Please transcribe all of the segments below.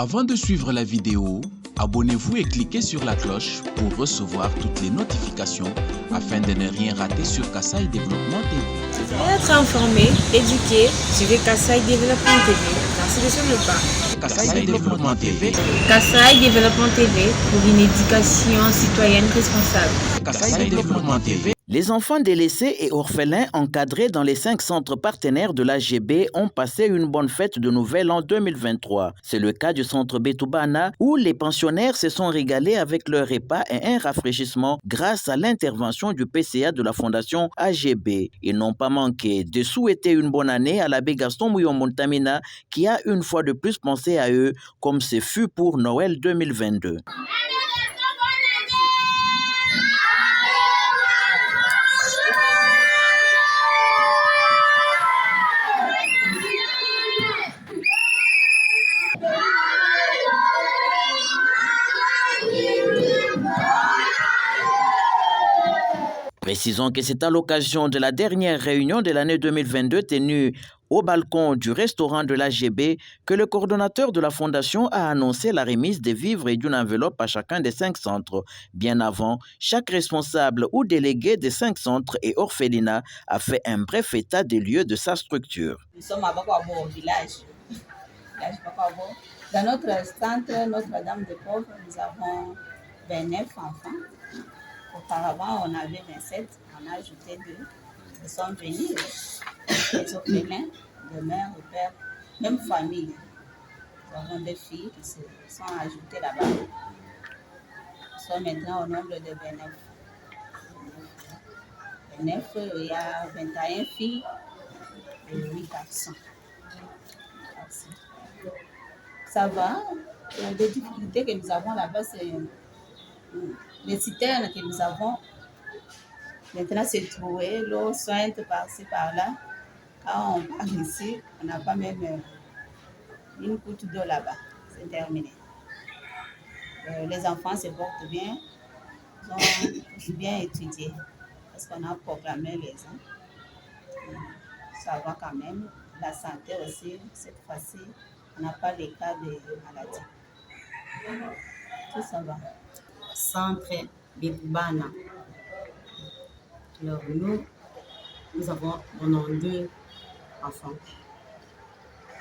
Avant de suivre la vidéo, abonnez-vous et cliquez sur la cloche pour recevoir toutes les notifications afin de ne rien rater sur Kassaï Développement TV. Pour être informé, éduqué, suivez Kassaï Développement TV. Merci sur le pas. Kassaï Développement TV. Kassaï Développement TV pour une éducation citoyenne responsable. Kassaï Développement TV. Les enfants délaissés et orphelins encadrés dans les 5 centres partenaires de l'AGB ont passé une bonne fête de Nouvel An 2023. C'est le cas du centre Betoubana où les pensionnaires se sont régalés avec leur repas et un rafraîchissement grâce à l'intervention du PCA de la fondation AGB. Ils n'ont pas manqué de souhaiter une bonne année à l'abbé Gaston Mouyon-Montamina qui a une fois de plus pensé à eux comme ce fut pour Noël 2022. Précisons que c'est à l'occasion de la dernière réunion de l'année 2022 tenue au balcon du restaurant de l'AGB que le coordonnateur de la fondation a annoncé la remise des vivres et d'une enveloppe à chacun des 5 centres. Bien avant, chaque responsable ou délégué des 5 centres et orphelinats a fait un bref état des lieux de sa structure. Nous sommes à Bakwabo, au village Bakwabo. Dans notre centre, Notre-Dame de Pauvre, nous avons 29 enfants. Auparavant, on avait 27, on a ajouté 2. Ils sont venus, les orphelins, de mère, de père, même famille. Nous avons 2 filles qui se sont ajoutées là-bas. Nous sommes maintenant au nombre de 29. 29, il y a 21 filles et 8 garçons. Ça va. Les difficultés que nous avons là-bas, c'est les citernes que nous avons. Maintenant, c'est trouvé, l'eau sointe par-ci, par-là. Quand on part ici, on n'a pas même une goutte d'eau là-bas. C'est terminé. Les enfants se portent bien. Ils ont bien étudié. Parce qu'on a proclamé les ans. Ça va quand même. La santé aussi, cette fois-ci, on n'a pas les cas de maladie. Tout ça va. Centre Betoubana. Alors nous avons 92 enfants.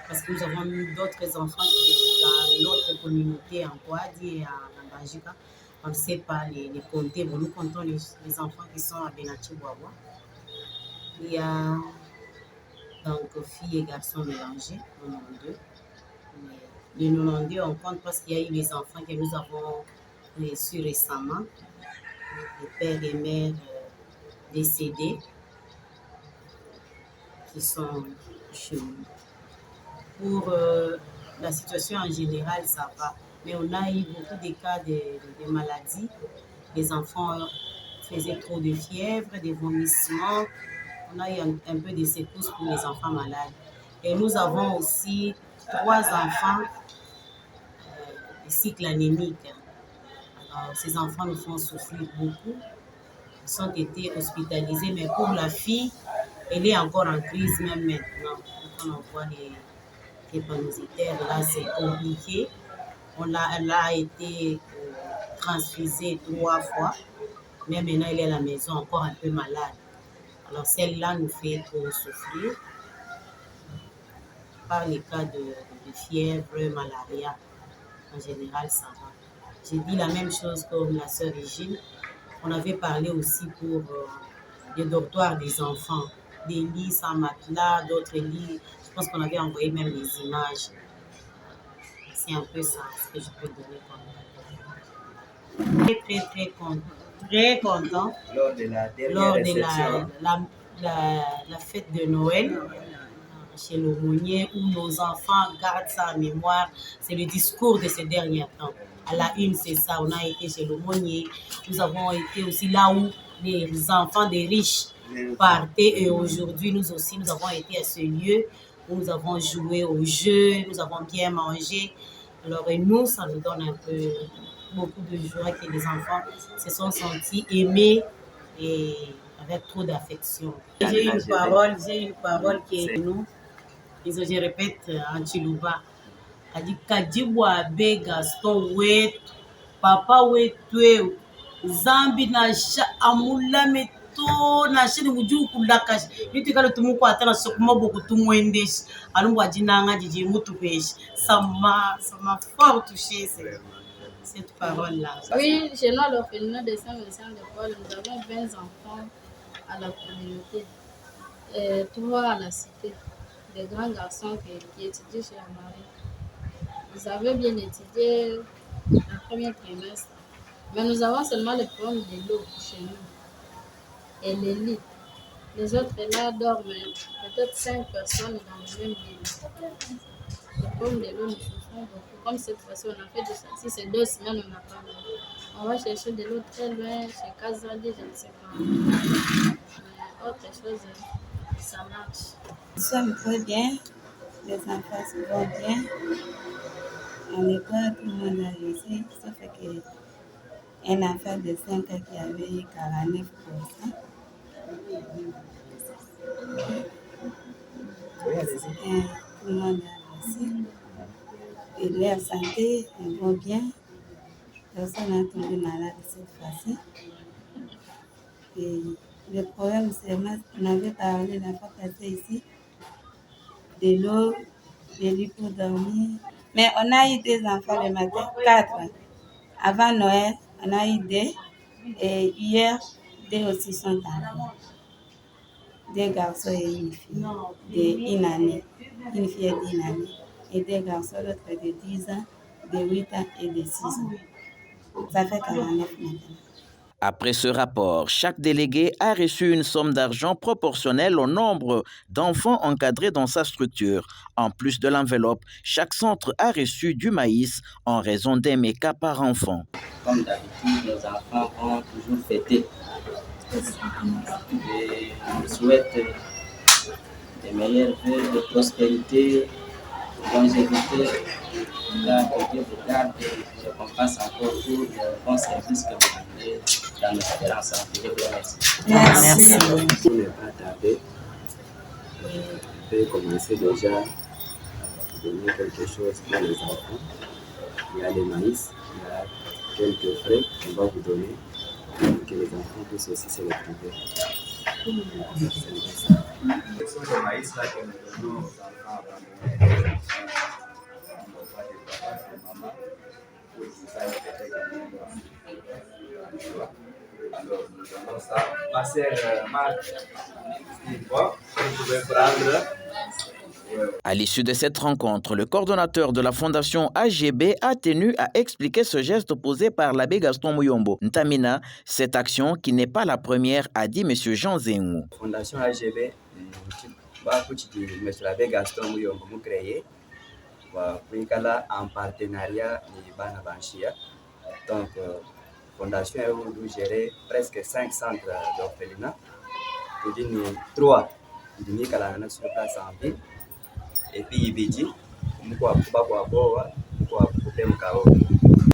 Parce que nous avons eu d'autres enfants qui dans notre communauté en Kouadi et en Bajika. On ne sait pas les compter. Bon, nous comptons les enfants qui sont à Benachibouawa. Il y a donc filles et garçons mélangés, 92. Mais les 92, on compte parce qu'il y a eu les enfants que nous avons reçus récemment, les pères et mères décédés qui sont chez nous. Pour la situation en général, ça va. Mais on a eu beaucoup de cas de maladies. Les enfants faisaient trop de fièvre, des vomissements. On a eu un peu de secousses pour les enfants malades. Et nous avons aussi 3 enfants de cycle anémique. Alors, ces enfants nous font souffrir beaucoup. Ils ont été hospitalisés, mais pour la fille, elle est encore en crise même maintenant. Quand on voit les drépanocytaires, là c'est compliqué. Elle a été transfusée 3 fois, mais maintenant elle est à la maison encore un peu malade. Alors celle-là nous fait trop souffrir par les cas de fièvre, malaria. En général, ça va. J'ai dit la même chose comme la sœur Régine. On avait parlé aussi pour les dortoirs des enfants, des lits sans matelas, d'autres lits. Je pense qu'on avait envoyé même des images. C'est un peu ça, ce que je peux donner comme très content. Lors de la Lors dernière de réception. la fête de Noël chez l'aumônier où nos enfants gardent ça en mémoire. C'est le discours de ces derniers temps. À la une, c'est ça. On a été chez l'aumônier. Nous avons été aussi là où les enfants des riches partaient. Et aujourd'hui, nous aussi, nous avons été à ce lieu où nous avons joué au jeu, nous avons bien mangé. Alors, et nous, ça nous donne un peu beaucoup de joie que les enfants se sont sentis aimés et avec trop d'affection. J'ai une parole qui est nous. Je répète en Chiluba. kadi kajibu abe Gaston wetu papa wetu zambi na amulame to na shini muju kulaka nitu kale tumuko atana sokuma boku tumwendeshi alumbu ajinanga jiji mutu peshi sama fort touché cette parole là. Oui, chez nous, à l'orphelinat des Saint-Vincent de Paul, nous avons 20 enfants à la communauté, 3 à la cité, des grands garçons qui étudient chez la marine. Ils avaient bien étudié la première trimestre, mais nous avons seulement le problème de l'eau chez nous et les lits. Les autres là dorment peut-être 5 personnes dans le même lit. Le problème de l'eau, nous souffrons beaucoup. Comme cette fois-ci, on a fait du ça. Si c'est 2 semaines, on n'a pas d'eau. On va chercher de l'eau très loin, chez Kazadi, je ne sais pas. Mais autre chose, ça marche. Nous sommes très bien. Les enfants se vont bien. À l'école, tout le monde a réussi. Sauf qu'un enfant de 5 ans qui avait 49%. Tout le monde a réussi. Et leur santé, ils vont bien. Personne n'a tombé malade cette fois-ci. Et le problème, c'est on avait parlé la fois passée ici, de l'eau, des lits pour dormir. Mais on a eu des enfants le matin, 4. Avant Noël, on a eu 2. Et hier, 2 aussi sont enfants. 2 garçons et une fille d'1 année. Une fille d'1 année. Et 2 garçons, l'autre de 10 ans, de 8 ans et de 6 ans. Ça fait 49 maintenant. Après ce rapport, chaque délégué a reçu une somme d'argent proportionnelle au nombre d'enfants encadrés dans sa structure. En plus de l'enveloppe, chaque centre a reçu du maïs en raison d'un méca par enfant. Comme d'habitude, nos enfants ont toujours fêté. Et je souhaite des meilleurs vœux de prospérité, de longévité. Que Dieu vous garde et vous récompense encore pour le bon service que vous donnez dans nos différents centres. Je vous remercie. Merci. Pour ne pas tarder, on peut commencer déjà à donner quelque chose pour les enfants. Il y a le maïs, il y a quelques frais qu'on va vous donner pour que les enfants puissent aussi se retrouver. Ce sont des maïs là que nous donnons aux enfants abandonnés. Alors, nous donnons ça. Ma sœur Marc, vous pouvez prendre. À l'issue de cette rencontre, le coordonnateur de la fondation AGB a tenu à expliquer ce geste posé par l'abbé Gaston Muyombo. Ntamina, cette action qui n'est pas la première, a dit M. Jean Zengou. La fondation AGB, M. l'abbé Gaston Muyombo, nous créé en partenariat avec Bana Banchia. Donc, la fondation a géré presque 5 centres d'orphelinat. Nous avons 3 sur place en ville. Et puis ibiji mko kwa boa mko kutemkao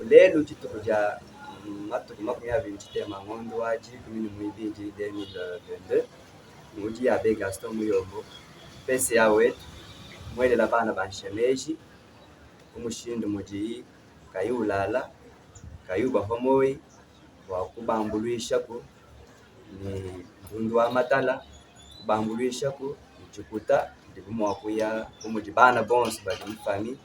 lelo chitukuja matu makunya vinchite mangondo waji kumini muibiji 2022 muji abe Gaston Muyombo pese yawe mwele la bana banshemeji umushindu muji kayulala kayuba homoi wa kubambuluisha ko ni bundu wa matala kubambuluisha ko chukuta ndibumwa kuya kumujibana bonse bali fami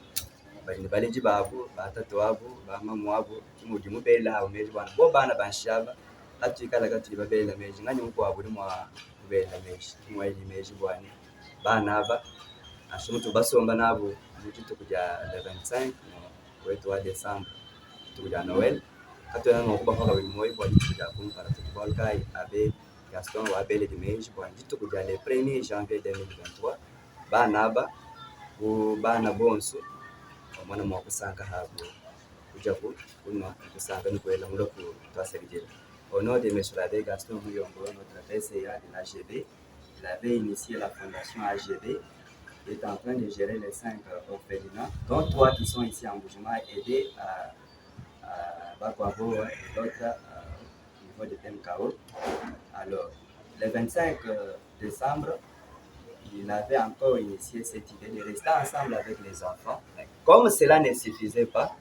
bali baleji babu batatu wabo bamamu wabo kimujimu bela hawo meji bana bo bana banshaba atikala kati babela meji ngani uko wabo limwa bela meji kimwaili meji bwana bana aba ashimutu basomba nabo mujito kuja 25 wetu wa Desemba tukuja Noel katona no kuba hoka bimoi bwana kuja kumpara tukibalkai abe Gaston wa bele de meji bwana jito kuja le 1er janvier 2023 banaba ku bana bonso omwana mwakusanga habo kuja kunwa kusanga nikwela muloku twaserigera au nom de M. l'abbé Gaston Muyombo, notre PCA de l'AGB. Il avait initié la fondation AGB. Il est en train de gérer les 5 orphelinats, dont 3 qui sont ici en Boujima, aidés à Bakwabo et l'autre au niveau de Temkao. Alors, le 25 décembre, il avait encore initié cette idée de rester ensemble avec les enfants. Comme cela ne suffisait pas,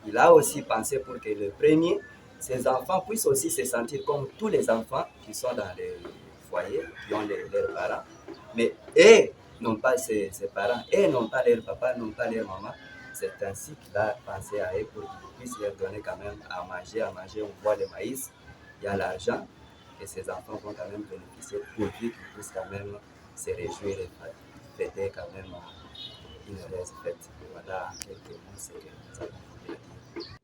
il a aussi pensé pour que le premier, ces enfants puissent aussi se sentir comme tous les enfants qui sont dans les foyers, qui ont leurs parents. Mais eux n'ont pas ses parents, eux n'ont pas leur papa, n'ont pas leur maman. C'est ainsi qu'il a pensé à eux pour qu'ils puissent leur donner quand même à manger. On voit le maïs, il y a l'argent, et ces enfants vont quand même bénéficier pourvu qu'ils puissent quand même se réjouir et fêter quand même une heureuse fête. Voilà en quelques mots ce que nous avons voulu dire.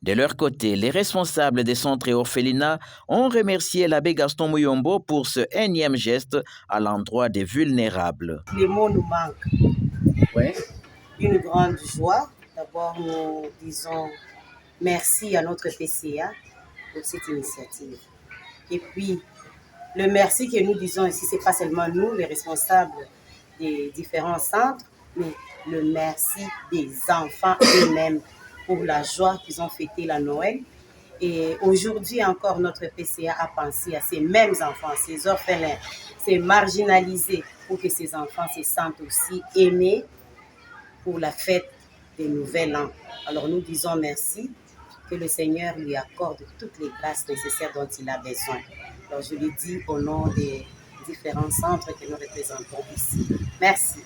De leur côté, les responsables des centres et orphelinats ont remercié l'abbé Gaston Muyombo pour ce énième geste à l'endroit des vulnérables. Les mots nous manquent. Ouais. Une grande joie. D'abord, nous disons merci à notre PCA pour cette initiative. Et puis, le merci que nous disons ici, ce n'est pas seulement nous, les responsables des différents centres, mais le merci des enfants eux-mêmes pour la joie qu'ils ont fêté la Noël. Et aujourd'hui encore, notre PCA a pensé à ces mêmes enfants, ces orphelins, ces marginalisés, pour que ces enfants se sentent aussi aimés pour la fête des Nouvel An. Alors nous disons merci, que le Seigneur lui accorde toutes les grâces nécessaires dont il a besoin. Alors je le dis au nom des différents centres que nous représentons ici. Merci.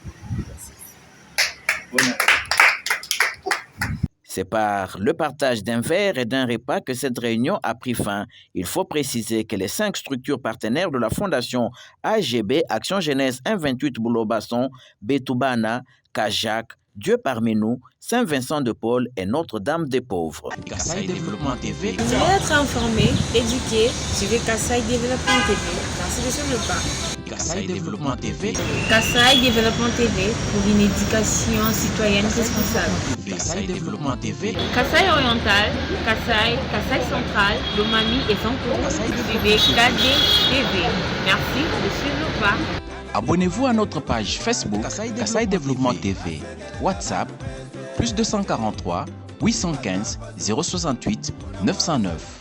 C'est par le partage d'un verre et d'un repas que cette réunion a pris fin. Il faut préciser que les 5 structures partenaires de la Fondation AGB, Action Jeunesse 128 Boulot-Basson, Betoubana, Kajak, Dieu parmi nous, Saint-Vincent de Paul et Notre-Dame des Pauvres. Kassai Développement TV. Vous voulez être informé, éduqué, suivez Kassai Développement TV. Merci sur le pas. Kassai Développement TV. Kassai Développement TV pour une éducation citoyenne responsable. Kassai Développement TV. Kassai Oriental, Kassai Central, Lomami et Sankourou. Suivez KD TV. Merci de suivre le pas. Abonnez-vous à notre page Facebook Kassai Développement TV. WhatsApp +243 815 068 909.